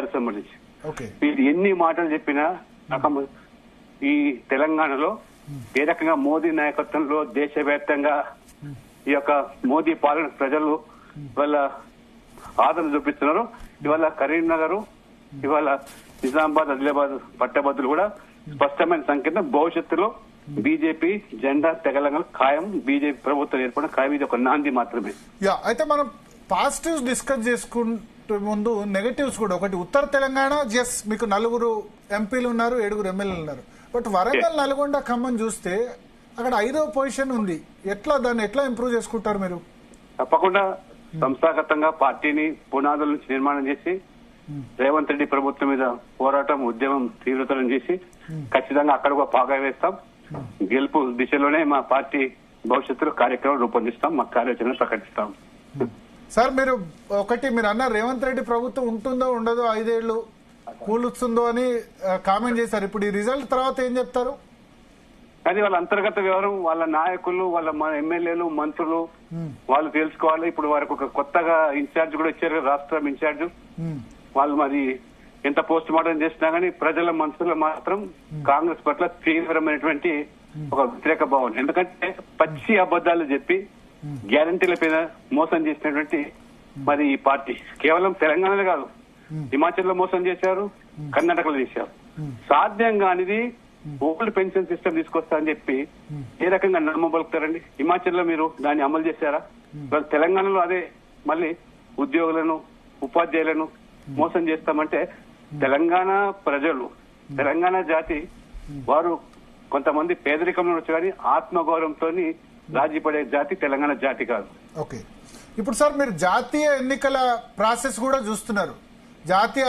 TRS సంబంధించి వీళ్ళు ఎన్ని మాటలు చెప్పినా ఈ తెలంగాణలో ఏ రకంగా మోదీ నాయకత్వంలో దేశవ్యాప్తంగా ఈ యొక్క మోదీ పాలన ప్రజలు ఇవాళ ఆదరణ చూపిస్తున్నారు. ఇవాళ కరీంనగర్, ఇవాళ నిజామాబాద్, ఆదిలాబాద్ పట్టభద్రులు కూడా స్పష్టమైన సంకేతం భవిష్యత్తులో బీజేపీ జెండా తెలంగాణ ఖాయం, బీజేపీ ప్రభుత్వం ఏర్పడిన ఖాయం. ఇది ఒక నాంది మాత్రమే. అయితే మనం పాజిటివ్స్ డిస్కస్ చేసుకుంటే ముందు నెగటివ్స్ కూడా. ఒకటి, ఉత్తర తెలంగాణ జస్ మీకు 4 ఎంపీలు ఉన్నారు, 7 ఎమ్మెల్యేలు ఉన్నారు. బట్ వరంగల్, నల్గొండ, ఖమ్మం చూస్తే అక్కడ 5వ పొజిషన్ ఉంది. దాన్ని ఎట్లా ఇంప్రూవ్ చేసుకుంటారు మీరు? తప్పకుండా సంస్థాగతంగా పార్టీని పునాదుల నుంచి నిర్మాణం చేసి రేవంత్ రెడ్డి ప్రభుత్వం మీద పోరాటం, ఉద్యమం తీవ్రతరం చేసి ఖచ్చితంగా అక్కడ కూడా పాగా వేస్తాం. గెలుపు దిశలోనే మా పార్టీ భవిష్యత్తులో కార్యక్రమం రూపొందిస్తాం, మా కార్యాచరణ ప్రకటిస్తాం. సార్, మీరు అన్నారు రేవంత్ రెడ్డి ప్రభుత్వం ఉంటుందో ఉండదో 5 ఏళ్లు కూలుస్తుందో అని కామెంట్ చేశారు. ఇప్పుడు ఈ రిజల్ట్ తర్వాత ఏం చెప్తారు? కానీ వాళ్ళ అంతర్గత వివరం వాళ్ళ నాయకులు, వాళ్ళ ఎమ్మెల్యేలు, మంత్రులు వాళ్ళు తెలుసుకోవాలి. ఇప్పుడు వారికి ఒక కొత్తగా ఇన్ఛార్జ్ కూడా ఇచ్చారు, రాష్ట్రం ఇన్ఛార్జ్. వాళ్ళు మరి ఎంత పోస్ట్ మార్టం చేసినా గానీ ప్రజల మనసులో మాత్రం కాంగ్రెస్ పట్ల తీవ్రమైనటువంటి ఒక వ్యతిరేక భావన. ఎందుకంటే పచ్చి అబద్దాలు చెప్పి గ్యారంటీల మీద మోసం చేసినటువంటి మరి ఈ పార్టీ కేవలం తెలంగాణలో కాదు, హిమాచల్లో మోసం చేశారు, కర్ణాటకలో చేశారు. సాధ్యం కానిది ఓల్డ్ పెన్షన్ సిస్టమ్ తీసుకొస్తా అని చెప్పి ఏ రకంగా నమ్మబలుకుతారండి? హిమాచల్లో మీరు దాన్ని అమలు చేశారా? తెలంగాణలో అదే మళ్ళీ ఉద్యోగులను, ఉపాధ్యాయులను మోసం చేస్తామంటే తెలంగాణ ప్రజలు, తెలంగాణ జాతి వారు కొంతమంది పేదరికంలో వచ్చి కానీ ఆత్మగౌరవంతో రాజీ పడే జాతి తెలంగాణ జాతి కాదు. ఓకే, ఇప్పుడు సార్ మీరు జాతీయ ఎన్నికల ప్రాసెస్ కూడా చూస్తున్నారు. జాతీయ